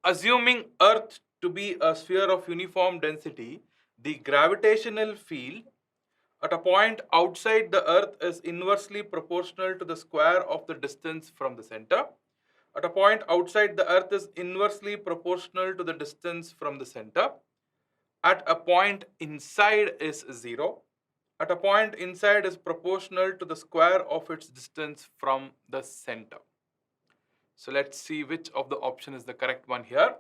assuming Earth to be a sphere of uniform density, the gravitational field at a point outside the Earth is inversely proportional to the square of the distance from the center. At a point outside the Earth is inversely proportional to the distance from the center. At a point inside is 0. At a point inside is proportional to the square of its distance from the center. So let's see which of the option is the correct one here.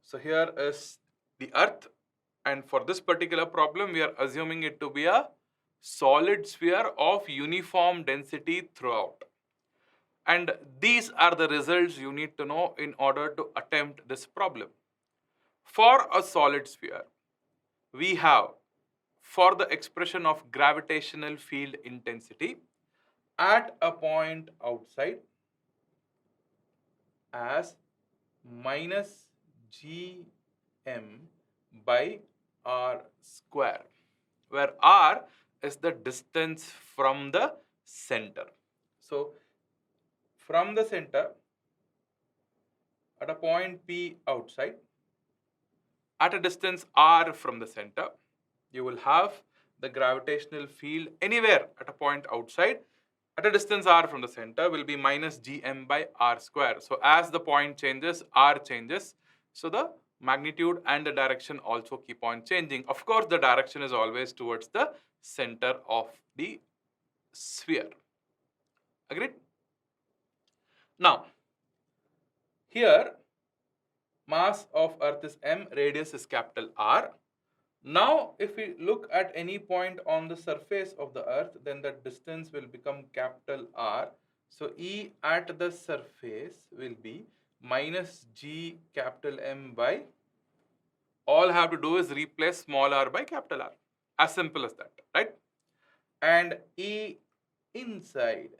So here is the Earth, and for this particular problem we are assuming it to be a solid sphere of uniform density throughout. And these are the results you need to know in order to attempt this problem. For a solid sphere, we have, for the expression of gravitational field intensity at a point outside as minus gm by r square, where r is the distance from the center. So from the center at a point P outside, at a distance r from the center, you will have the gravitational field anywhere at a point outside at a distance r from the center will be minus gm by r square. So as the point changes, r changes. So the magnitude and the direction also keep on changing. Of course, the direction is always towards the center of the sphere. Agreed? Now, here mass of Earth is m, radius is capital R. Now, if we look at any point on the surface of the Earth, then the distance will become capital R. So E at the surface will be minus G capital M by, all I have to do is replace small r by capital R. As simple as that, right? And E inside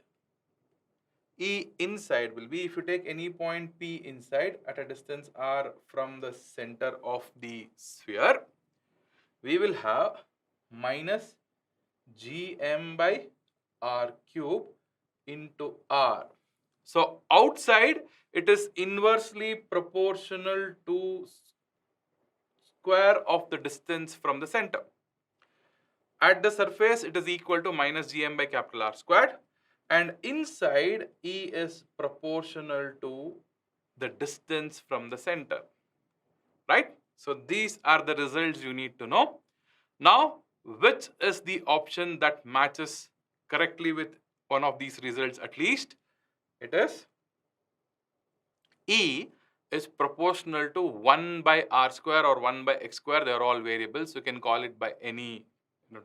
will be, if you take any point P inside at a distance r from the center of the sphere, we will have minus gm by r cube into r. So outside it is inversely proportional to square of the distance from the center. At the surface it is equal to minus gm by capital R squared, and inside E is proportional to the distance from the center, right? So these are the results you need to know. Now, which is the option that matches correctly with one of these results at least? It is E is proportional to 1 by r square or 1 by x square. They are all variables. You can call it by any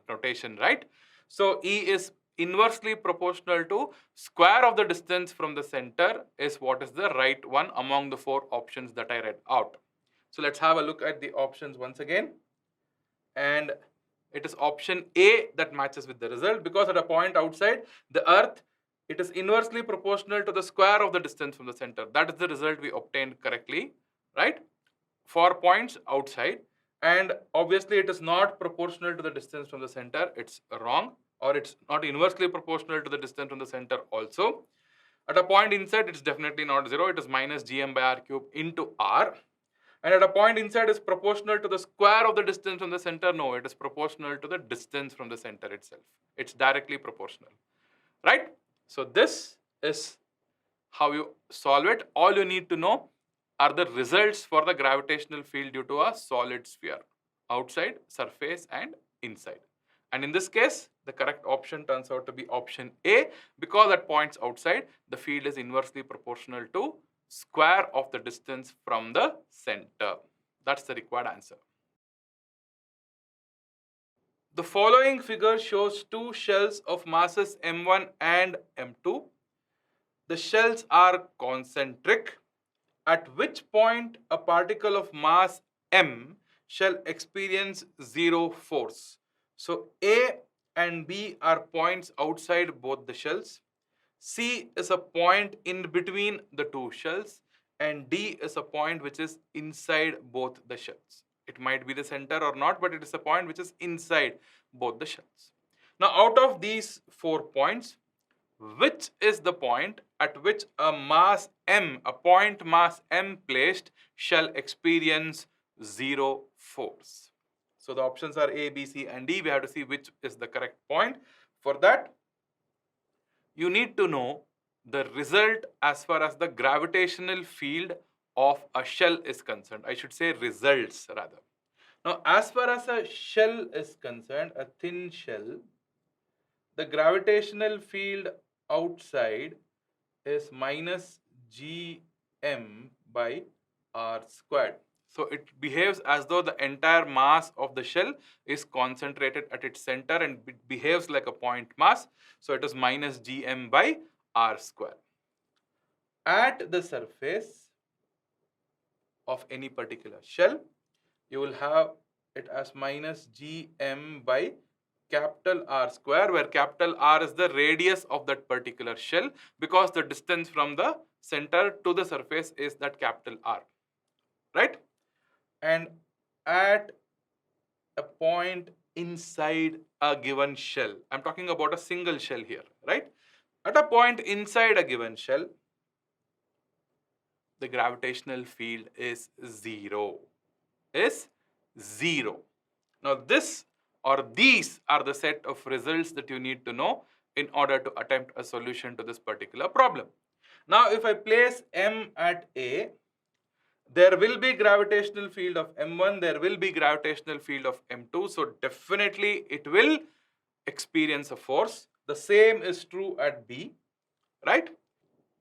notation, right? So E is inversely proportional to square of the distance from the center is what is the right one among the 4 options that I read out. So let's have a look at the options once again. And it is option A that matches with the result, because at a point outside the Earth, it is inversely proportional to the square of the distance from the center. That is the result we obtained correctly, right? For points outside, and obviously it is not proportional to the distance from the center. It's wrong, or it's not inversely proportional to the distance from the center also. At a point inside, it's definitely not 0. It is minus gm by r cube into r. And at a point inside is proportional to the square of the distance from the center. No, it is proportional to the distance from the center itself. It's directly proportional, right? So this is how you solve it. All you need to know are the results for the gravitational field due to a solid sphere, outside, surface, and inside. And in this case, the correct option turns out to be option A, because at points outside, the field is inversely proportional to square of the distance from the center. That's the required answer. The following figure shows 2 shells of masses m1 and m2. The shells are concentric, at which point a particle of mass m shall experience 0 force. So A and B are points outside both the shells. C is a point in between the 2 shells, and D is a point which is inside both the shells. It might be the center or not, but it is a point which is inside both the shells. Now, out of these 4 points, which is the point at which a mass m, a point mass m placed, shall experience zero force. So the options are A, B, C, and D. We have to see which is the correct point. For that, you need to know the result as far as the gravitational field of a shell is concerned. I should say results rather. Now, as far as a shell is concerned, a thin shell, the gravitational field outside is minus gm by r squared. So it behaves as though the entire mass of the shell is concentrated at its center and it behaves like a point mass. So it is minus gm by r square. At the surface of any particular shell, you will have it as minus gm by capital R square, where capital R is the radius of that particular shell, because the distance from the center to the surface is that capital R, right? And at a point inside a given shell, I'm talking about a single shell here, right? At a point inside a given shell, the gravitational field is zero. Now this or these are the set of results that you need to know in order to attempt a solution to this particular problem. Now if I place M at A, there will be gravitational field of M1, there will be gravitational field of M2, so definitely it will experience a force. The same is true at B, right?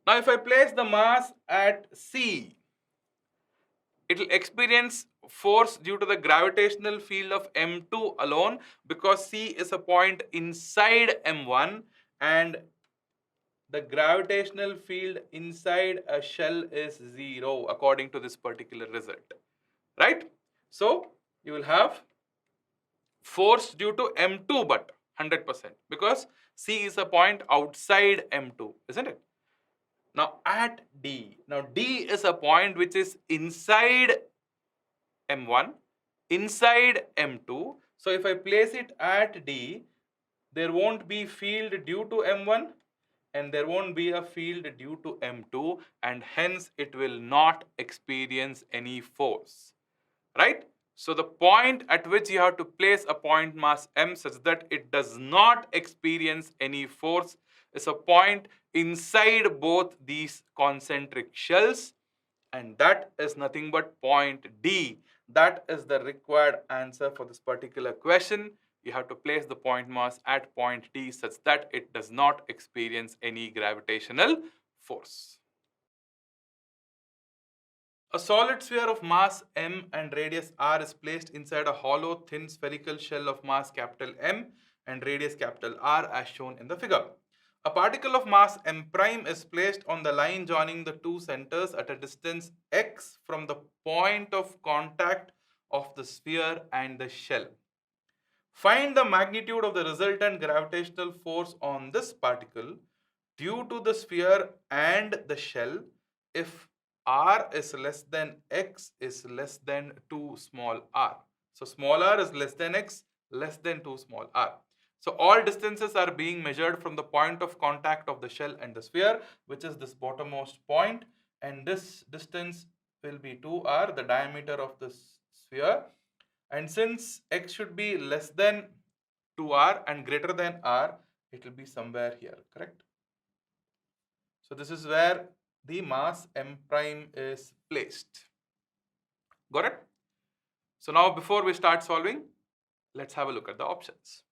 Now if I place the mass at C, it will experience force due to the gravitational field of M2 alone, because C is a point inside M1 and the gravitational field inside a shell is zero according to this particular result, right? So you will have force due to M2 but 100%, because C is a point outside M2, isn't it? Now at D, now D is a point which is inside M1, inside M2. So if I place it at D, there won't be field due to M1 and there won't be a field due to M2, and hence it will not experience any force, right? So the point at which you have to place a point mass M such that it does not experience any force is a point inside both these concentric shells, and that is nothing but point D. That is the required answer for this particular question. You have to place the point mass at point D such that it does not experience any gravitational force. A solid sphere of mass m and radius r is placed inside a hollow, thin spherical shell of mass capital M and radius capital R as shown in the figure. A particle of mass m prime is placed on the line joining the two centers at a distance x from the point of contact of the sphere and the shell. Find the magnitude of the resultant gravitational force on this particle due to the sphere and the shell if r is less than x is less than 2 small r. So small r is less than x, less than 2 small r. So all distances are being measured from the point of contact of the shell and the sphere, which is this bottommost point, and this distance will be 2r, the diameter of the sphere. And since x should be less than 2r and greater than r, it will be somewhere here, correct? So this is where the mass m prime is placed. Got it? So now before we start solving, let's have a look at the options.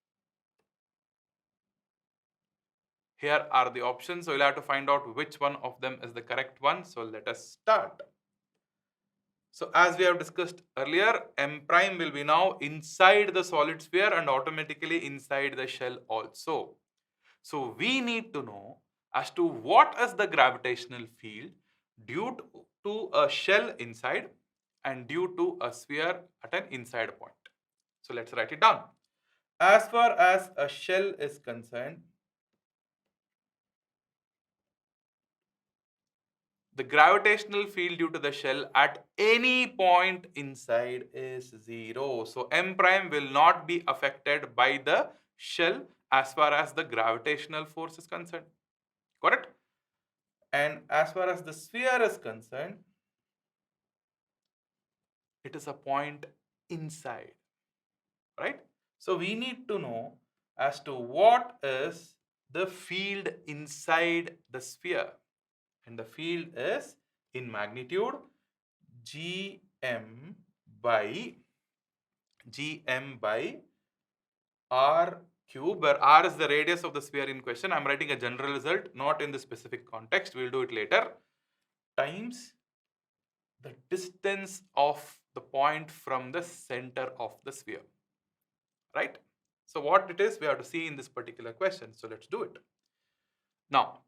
Here are the options. So you'll have to find out which one of them is the correct one. So let us start. So as we have discussed earlier, m prime will be now inside the solid sphere and automatically inside the shell also. So we need to know as to what is the gravitational field due to a shell inside and due to a sphere at an inside point. So let's write it down. As far as a shell is concerned, the gravitational field due to the shell at any point inside is zero. So m prime will not be affected by the shell as far as the gravitational force is concerned. Correct? And as far as the sphere is concerned, it is a point inside, right? So we need to know as to what is the field inside the sphere. And the field is in magnitude gm by r cube, where r is the radius of the sphere in question. I'm writing a general result, not in the specific context. We'll do it later. Times the distance of the point from the center of the sphere, right? So what it is, we have to see in this particular question. So let's do it. Now,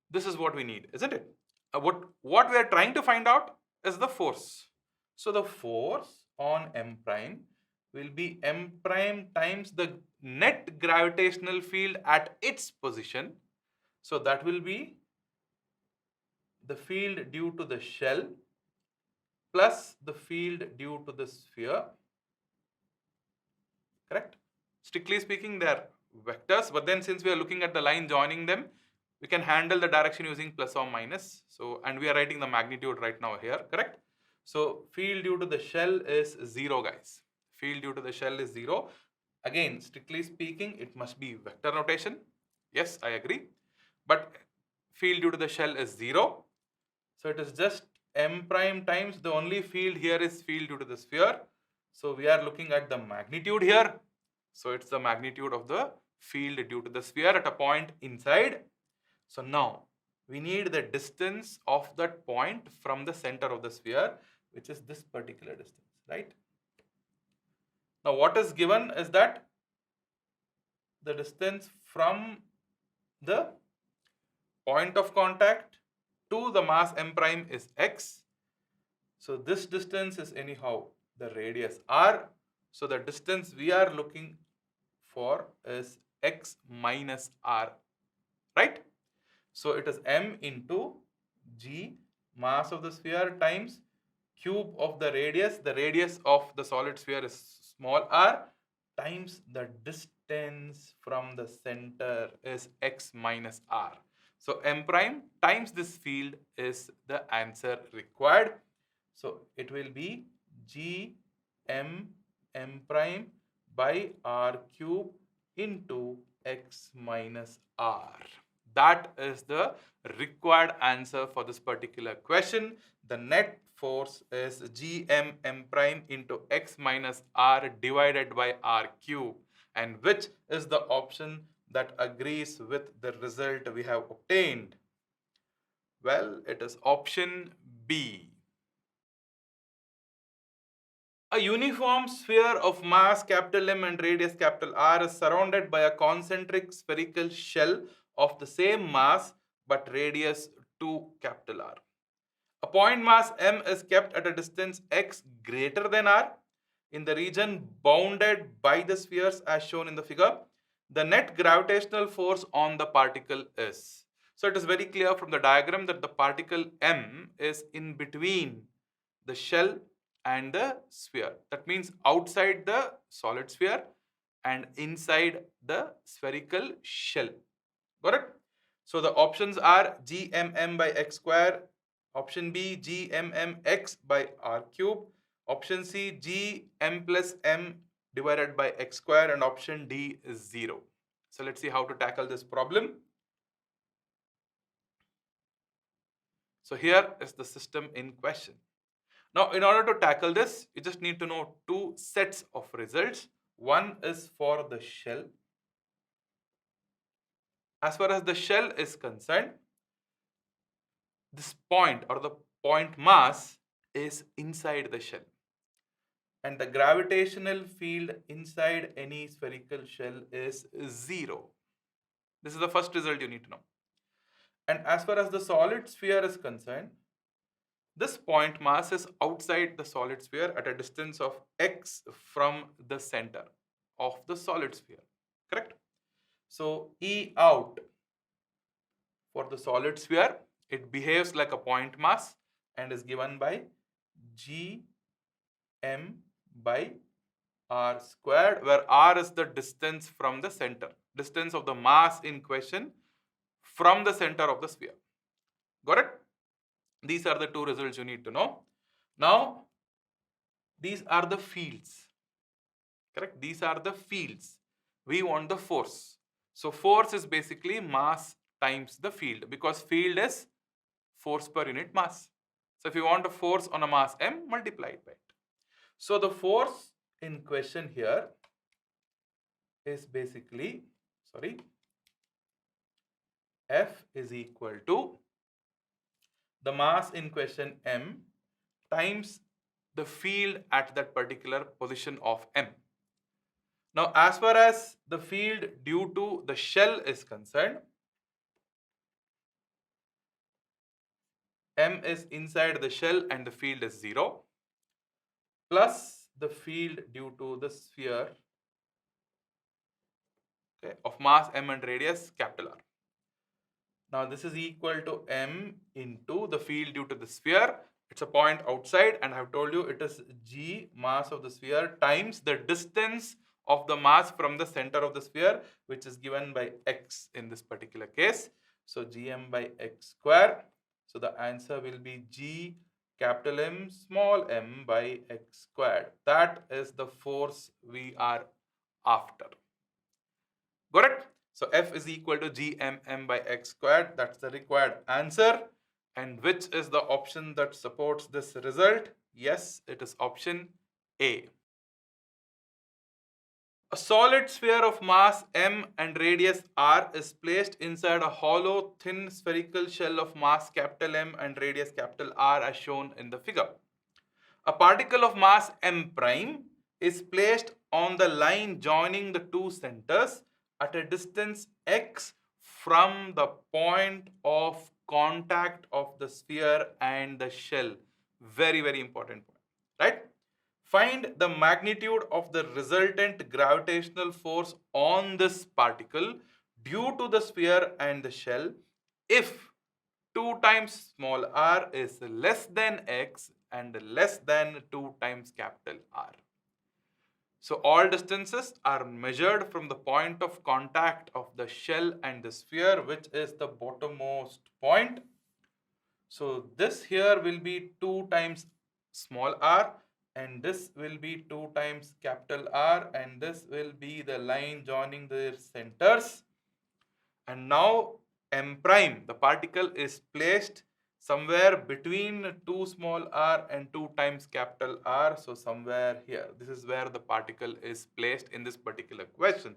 this is what we need, isn't it? What we are trying to find out is the force. So the force on m prime will be m prime times the net gravitational field at its position. So that will be the field due to the shell plus the field due to the sphere. Correct? Strictly speaking, they are vectors, but then since we are looking at the line joining them, we can handle the direction using plus or minus. So, and we are writing the magnitude right now here, correct? So, field due to the shell is 0, guys. Field due to the shell is 0. Again, strictly speaking, it must be vector notation. Yes, I agree. But field due to the shell is 0. So, it is just m prime times the only field here is field due to the sphere. So, we are looking at the magnitude here. So, it's the magnitude of the field due to the sphere at a point inside. So, now we need the distance of that point from the center of the sphere, which is this particular distance, right? Now, what is given is that the distance from the point of contact to the mass m prime is x. So, this distance is anyhow the radius r. So, the distance we are looking for is x minus r, right? So, it is m into g, mass of the sphere, times cube of the radius. The radius of the solid sphere is small r, times the distance from the center is x minus r. So, m prime times this field is the answer required. So, it will be g m prime by r cube into x minus r. That is the required answer for this particular question. The net force is gm m prime into x minus r divided by r cube, and which is the option that agrees with the result we have obtained? Well, it is option B. A uniform sphere of mass capital M and radius capital R is surrounded by a concentric spherical shell of the same mass but radius 2 capital R. A point mass M is kept at a distance x greater than R in the region bounded by the spheres as shown in the figure. The net gravitational force on the particle is. So it is very clear from the diagram that the particle M is in between the shell and the sphere. That means outside the solid sphere and inside the spherical shell. Got it? So the options are gmm by x square, option B gmmx by r cube, option C gm plus m divided by x square, and option D is 0. So let's see how to tackle this problem. So here is the system in question. Now, in order to tackle this, you just need to know two sets of results. One is for the shell. As far as the shell is concerned, this point or the point mass is inside the shell. And the gravitational field inside any spherical shell is 0. This is the first result you need to know. And as far as the solid sphere is concerned, this point mass is outside the solid sphere at a distance of x from the center of the solid sphere. Correct? So E out for the solid sphere, it behaves like a point mass and is given by g m by r squared, where r is the distance from the center. Distance of the mass in question from the center of the sphere. Got it? These are the two results you need to know. Now, these are the fields. Correct? These are the fields. We want the force. So force is basically mass times the field, because field is force per unit mass. So if you want a force on a mass m, multiply it by it. So the force in question here is basically, F is equal to the mass in question m times the field at that particular position of m. Now, as far as the field due to the shell is concerned, m is inside the shell and the field is 0, plus the field due to the sphere, okay, of mass m and radius capital R. Now, this is equal to m into the field due to the sphere. It's a point outside, and I have told you it is g, mass of the sphere, times the distance of the mass from the center of the sphere, which is given by x in this particular case. So gm by x square. So the answer will be g capital M small m by x squared. That is the force we are after. Got it? So F is equal to gmm by x squared. That's the required answer. And which is the option that supports this result? Yes, it is option A. A solid sphere of mass m and radius r is placed inside a hollow, thin spherical shell of mass capital M and radius capital R as shown in the figure. A particle of mass m prime is placed on the line joining the two centers at a distance x from the point of contact of the sphere and the shell. Very, very important point, right? Find the magnitude of the resultant gravitational force on this particle due to the sphere and the shell if 2 times small r is less than x and less than 2 times capital R. So all distances are measured from the point of contact of the shell and the sphere, which is the bottommost point. So this here will be 2 times small r, and this will be 2 times capital R, and this will be the line joining their centers. And now m prime, the particle, is placed somewhere between 2 small r and 2 times capital R. So somewhere here, this is where the particle is placed in this particular question.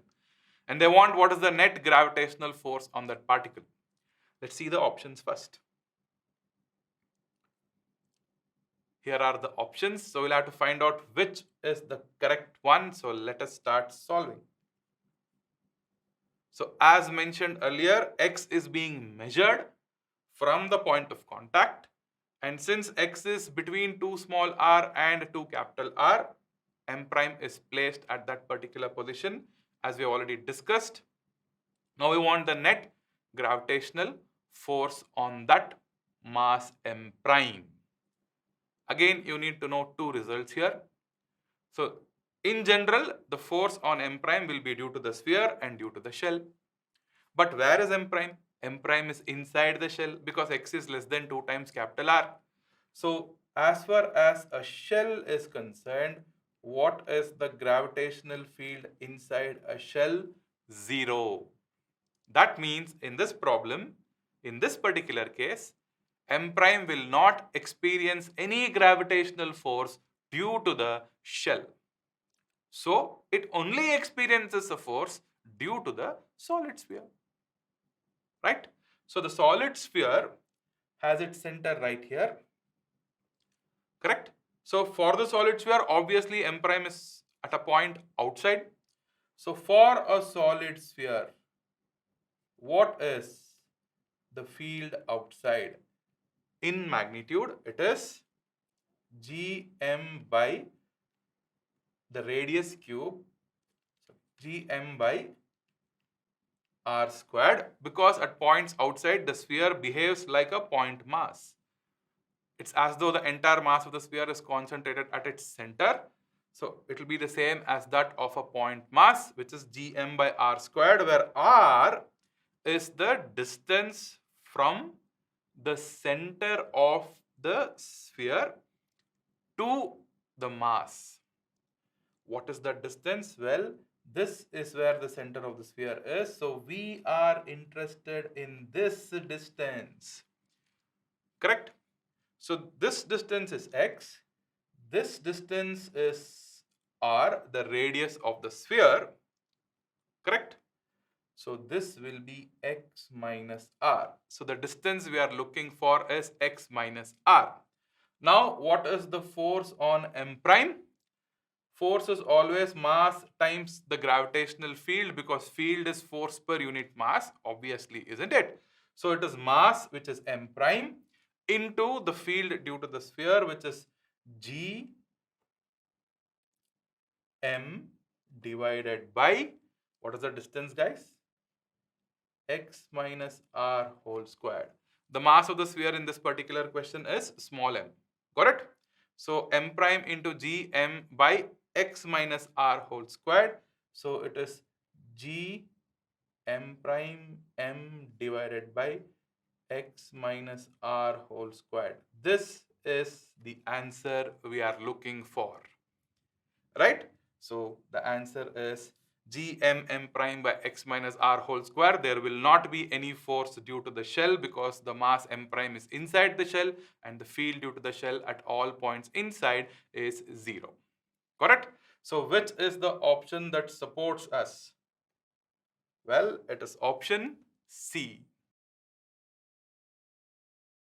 And they want what is the net gravitational force on that particle. Let's see the options first. Here are the options. So we'll have to find out which is the correct one. So let us start solving. So as mentioned earlier, x is being measured from the point of contact. And since x is between 2 small r and 2 capital R, m prime is placed at that particular position, as we already discussed. Now we want the net gravitational force on that mass m prime. Again, you need to know two results here. So in general, the force on m prime will be due to the sphere and due to the shell. But where is m prime? M prime is inside the shell because x is less than 2 times capital R. So as far as a shell is concerned, what is the gravitational field inside a shell? 0. That means in this problem, in this particular case, m prime will not experience any gravitational force due to the shell. So it only experiences a force due to the solid sphere. Right? So the solid sphere has its center right here. Correct? So for the solid sphere, obviously m prime is at a point outside. So for a solid sphere, what is the field outside? In magnitude, it is gm by the radius cube, gm by r squared, because at points outside the sphere behaves like a point mass. It's as though the entire mass of the sphere is concentrated at its center. So it will be the same as that of a point mass, which is gm by r squared, where r is the distance from the center of the sphere to the mass. What is the distance? Well, this is where the center of the sphere is. So we are interested in this distance. Correct? So this distance is x. This distance is r, the radius of the sphere. Correct? So this will be x minus r. So the distance we are looking for is x minus r. Now, what is the force on M prime? Force is always mass times the gravitational field, because field is force per unit mass, obviously, isn't it? So it is mass, which is M prime, into the field due to the sphere, which is G M divided by, what is the distance, guys? X minus r whole squared. The mass of the sphere in this particular question is small m. Got it? So m prime into g m by x minus r whole squared. So it is g m prime m divided by x minus r whole squared. This is the answer we are looking for. Right? So the answer is g m prime by x minus r whole square. There will not be any force due to the shell because the mass m prime is inside the shell, and the field due to the shell at all points inside is 0. Correct? So which is the option that supports us? Well, it is option C.